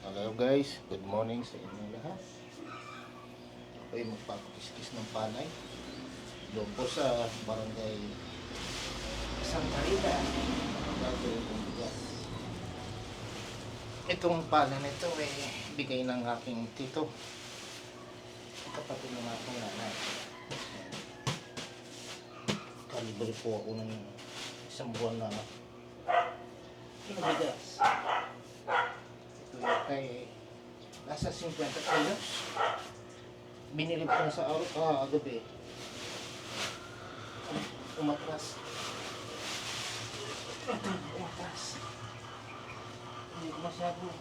Hello guys, good morning sa inyo lahat. Ako'y magpapakiskis ng palay doon po sa barangay Santa Rita. Gagawin kong bigas. Itong palay nito bigay ng aking tito, kapatid ng aking nanay. Kalibre po ako ng isang buwan na bigas. Ay nasa 50 kilos. Binili ko na sa araw gabi. Umatras. Umatras. Hindi ko masyado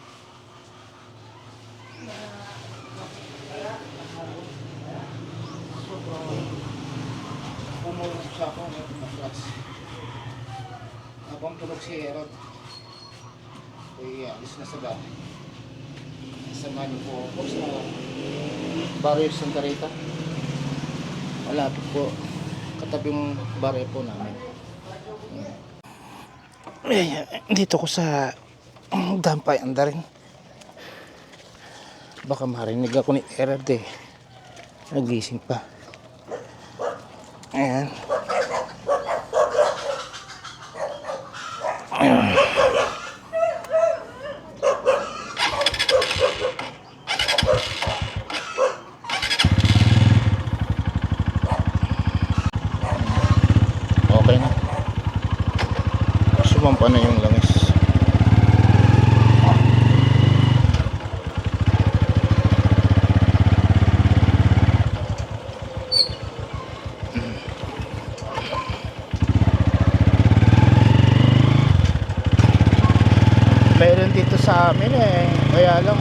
sobrang pumulong sa ako ng umatras. Habang tulog si Herod, alis na sa bahay. Samahan niyo po ako sa Barrio Santa Rita. Malapit po, katabing barrio po namin. Dito ko sa Dampay Andarin. Baka marinig ako ni Erard nagising pa. Ayan. Okay na. Sumampa na yung langis. Meron dito sa amin kaya lang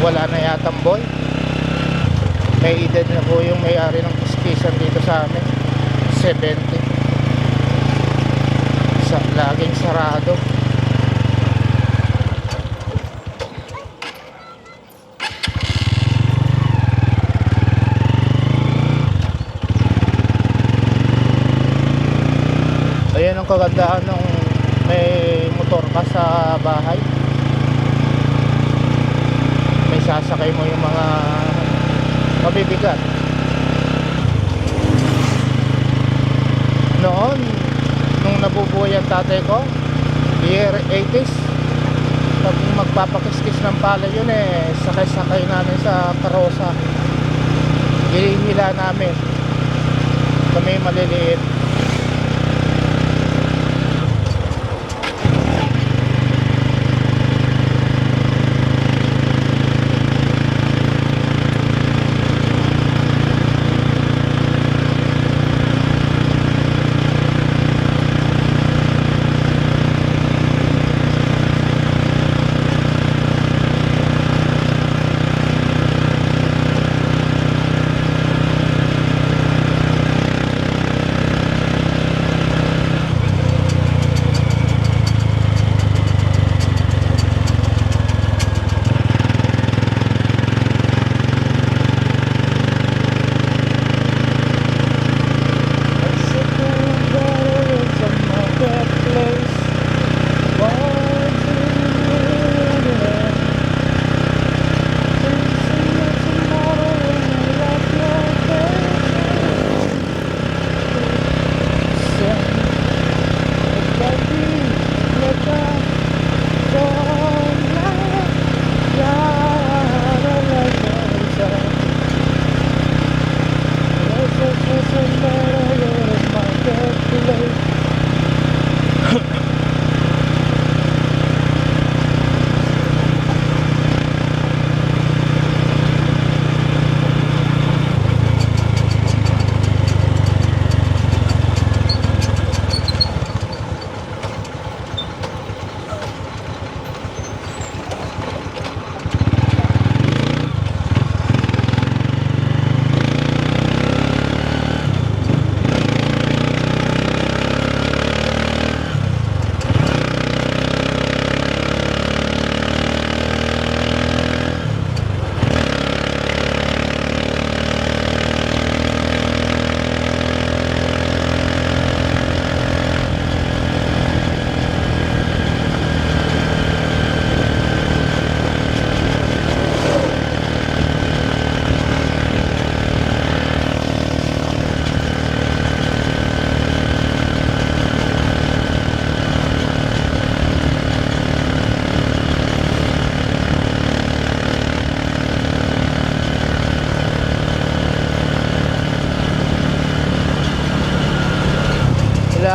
wala na yatang boy. May edad na po yung may-ari ng kiskisan dito sa amin. 70. Laging sarado. Ayan ang kagandahan ng may motor ka sa bahay. May sasakay mo yung mga mabibigat. Noon nung nabubuhay ang tatay ko, year 80s, pag magpapakiskis ng palay yun sakay-sakay namin sa karosa. Hihila namin kami maliliit.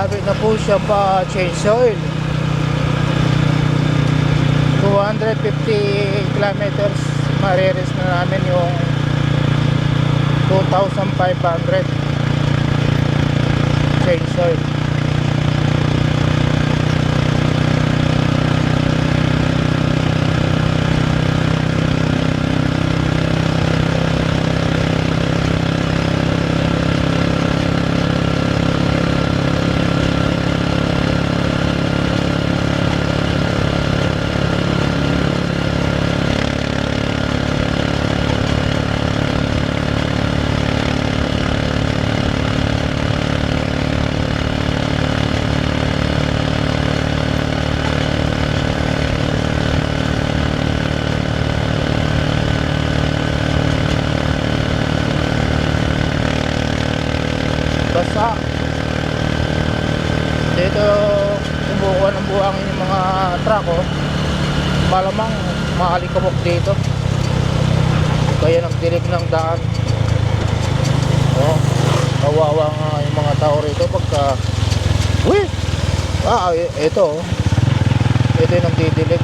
malapit na po siya pa change oil. 250 kilometers mariris na namin yung 2,500 change oil. Basa. Dito bumukuha ng buhangin yung mga truck, oh. Malamang maalikabok dito. Kaya nagdilig ng daan. Oh, kawawa nga yung mga tao rito pagka ito, oh. Ito yung nagdidilig.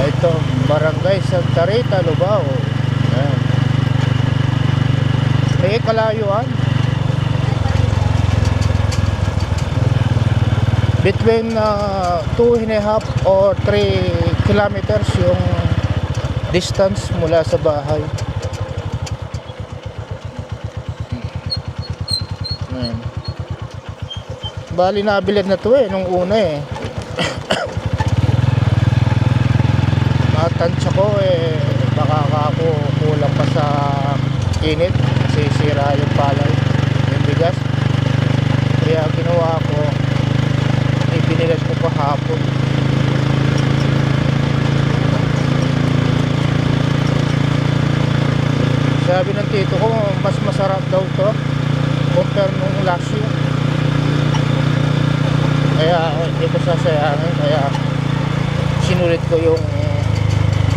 Ito, Barangay Santa Rita, Lubao. Ayan. May kalayuan between 2.5 or 3 kilometers yung distance mula sa bahay. Ayan. Bali nabilad na to nung una tansya ko baka ako kulang pa sa init, sisira yung palay, yung bigas. Kaya ginawa ko, ibinilas ko pa hapon. Sabi ng tito ko, mas masarap daw to compare nung last year. Kaya hindi ko sasayangin, kaya sinulit ko yung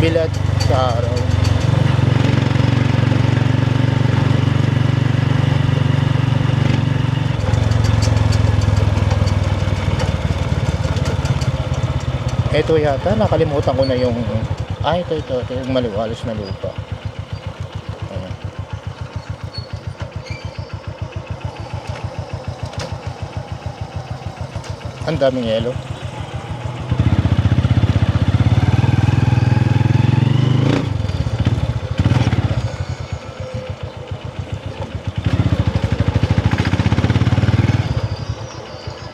bilad sa araw. Ito yata, nakalimutan ko na yung ito yung maliwalas na lupa. Ayan. Ang daming yelo.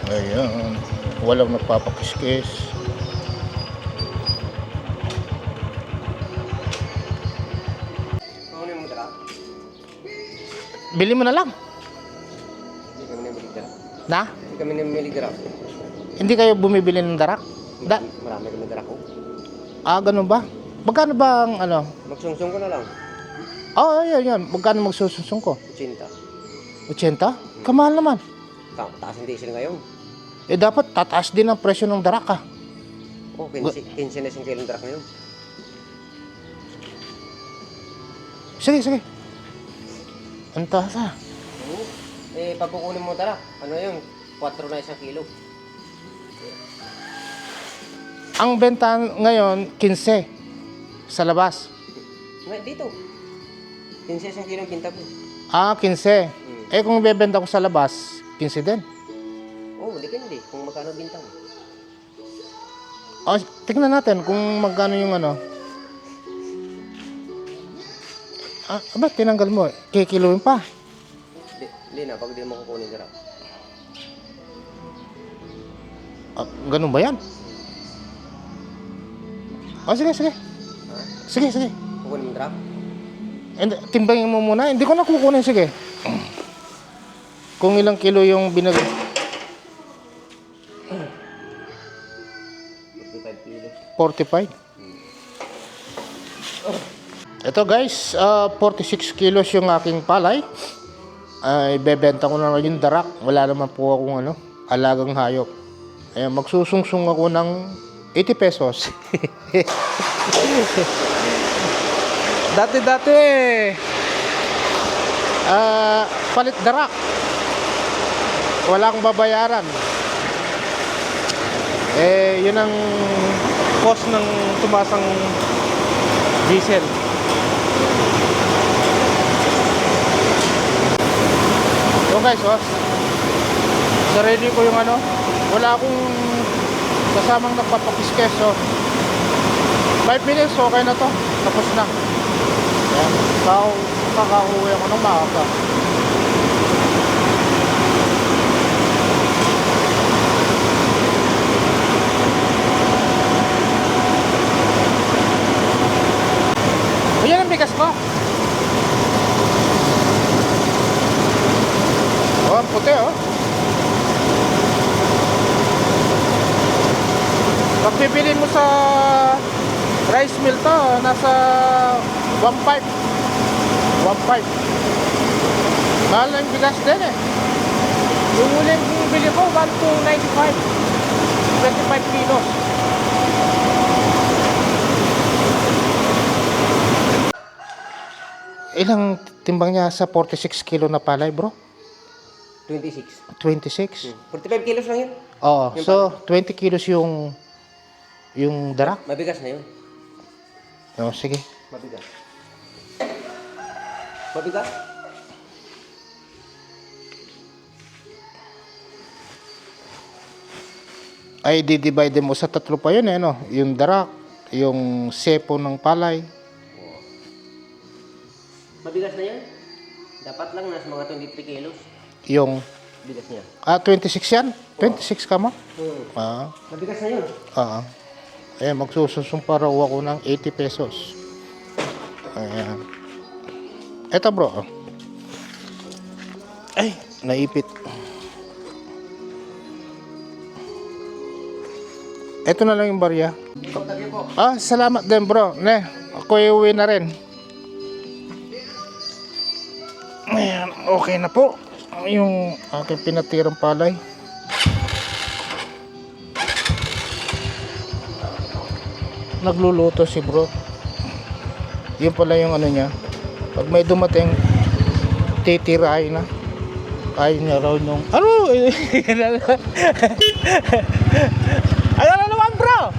Ayan, walang nagpapakiskis. Bili mo na lang. Hindi kami namili darak. Na? Hindi kami namili darak. Hindi kayo bumibili ng darak? Marami kami darak ko. Ganun ba? Magkano ba ang ano? Magsungsong ko na lang. Yan. Magkano magsususong ko? 80. 80? Kamahal naman. Taas ang diesel ngayon. Dapat tataas din ang presyo ng darak, Oh, 15 na isang kilong darak ngayon. Sige. Ang taas Oo. Pag kukunin mo darak, ano yun? 4 na isang kilo. Ang benta ngayon, 15 sa labas. Ngayon dito. 15 isang kilo ang kinta ko. Ah, 15. Eh kung bebenta ko sa labas, 15 din. Oo, depende kung magkano binta mo. Oh, tingnan natin kung magkano yung ano. Ah, aba, tinanggal mo. Kikiluin pa. Hindi na, pag di mo kukunin dara. Ah, ganun ba yan? Oh, sige, sige. Ha? Sige, sige. Kukunin mo dara? Timbangin mo muna. Hindi ko na kukunin, sige. Kung ilang kilo yung binag... 55 kilos. 45. Ito guys, 46 kilos yung aking palay. Ay, bebenta ko na yung darak. Wala naman po akong ano, alagang hayop. Ayan, magsusungsung ako ng 80 pesos. Dati, palit darak. Wala akong babayaran. Eh, yun ang cost ng tumasang diesel. So guys, oh, sarili ko yung ano, wala akong kasamang nagpapakiskes, so 5 minutes, okay na to, tapos na. Ayan, kakauwi ako ng maaga. Ayan ang bigas ko. Oh, ang puti, oh. Pag pipili mo sa rice mill to, nasa 1.5. 1.5. Mahal na yung bigas din eh. Yung uling bili ko, 1,295. 25 kilos. Ilang timbang niya sa 46 kilo na palay, bro? 26. 26? 45 kilos lang yun. Oo, so 20 kilos yung darak. Mabigas na yun. Oh, sige. Mabigas. Mabigas? Ay, di-divide mo sa tatlo pa yun eh, no? Yung darak, yung sepo ng palay. Mabigas na yan. Dapat lang nasa mga 23 kilos. Yung, Bigas niya. 26 yan? 26 ka mo? Ah, Mabigas na yun. Ayan, magsusumpara ako ng 80 pesos. Ayan. Eto bro. Ay, naipit. Eto na lang yung barya. Ah, salamat din bro. Ne, ako iuwi na rin. Ayan, okay na po. Yung aking pinatirang palay. Nagluluto si bro. Yun pala yung ano niya. Pag may dumating, titirahin na. Ayaw niya raw nung... Ano? Ano na naman bro?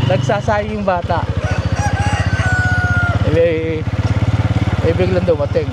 Nagsasayang yung bata. Biglang dumating.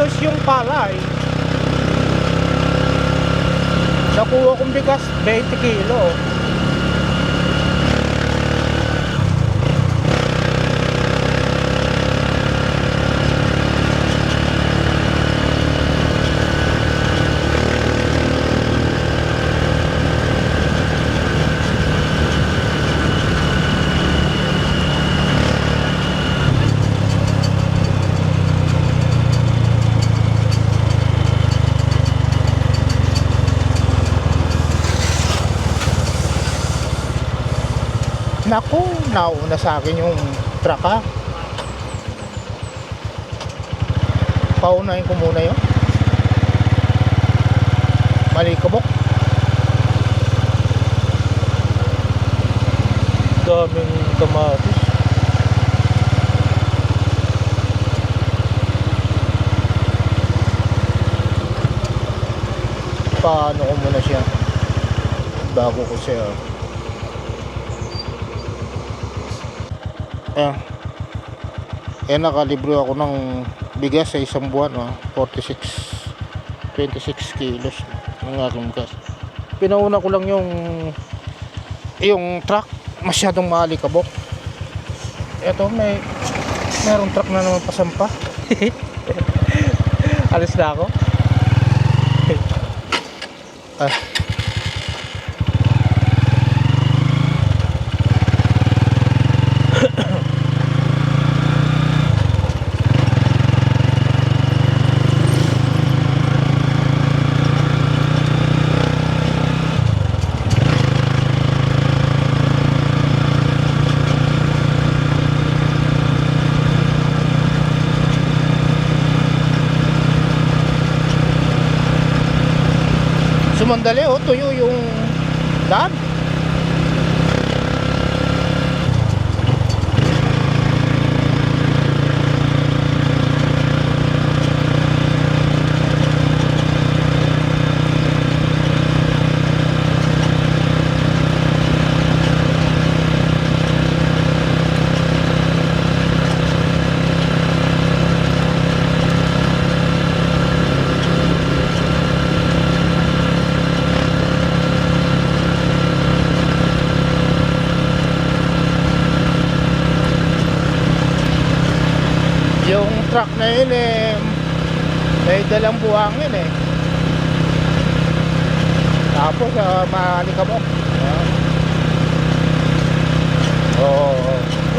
kilos yung palay. Nakuha kong bigas 20 kilo. Naku, nauna sa akin yung truck ha. Paunahin ko muna yun. Malikabok. Daming kamatis. Paano ko muna siya bago ko siya nakalibro ako ng bigas sa isang buwan 26 kilos ng aking bigas. Pinauna ko lang yung truck, masyadong maalikabok. Eto merong truck na naman pasampa. Alis na ako. Sumandali tuyo yung daan. Yung truck na yun may dalang buhangin tapos maalikabok.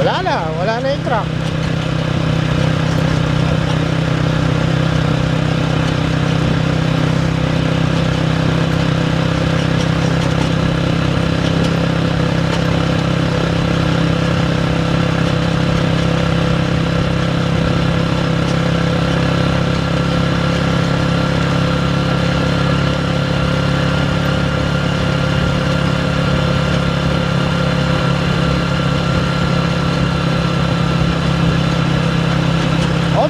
Wala na yung truck.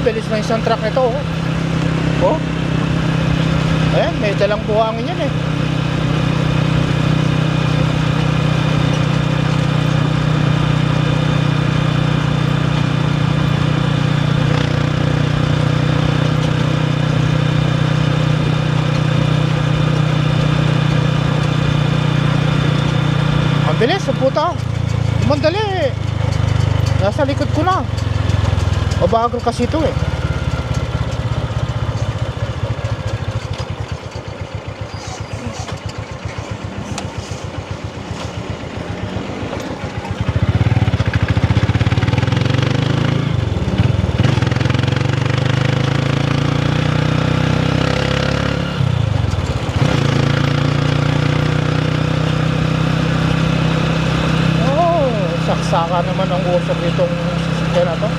Bilis ng isang truck nito ayan, may dalang buhangin yan ang bilis, ang puta. Mandali, nasa likod ko na. Mabagal kasi ito Saksaka naman ang usok nitong sasakyan na to.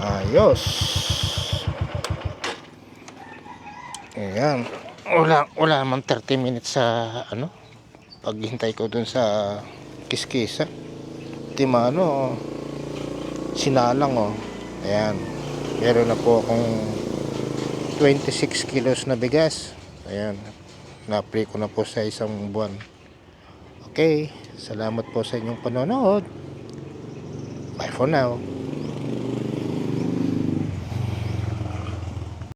Ayos. Ayan. Wala naman 30 minutes sa ano, paghintay ko dun sa Kiskisa. Timano, sinalang oh. Ayan. Meron na po akong 26 kilos na bigas. Ayan. Na-apply ko na po sa isang buwan. Okay. Salamat po sa inyong panonood. Bye for now.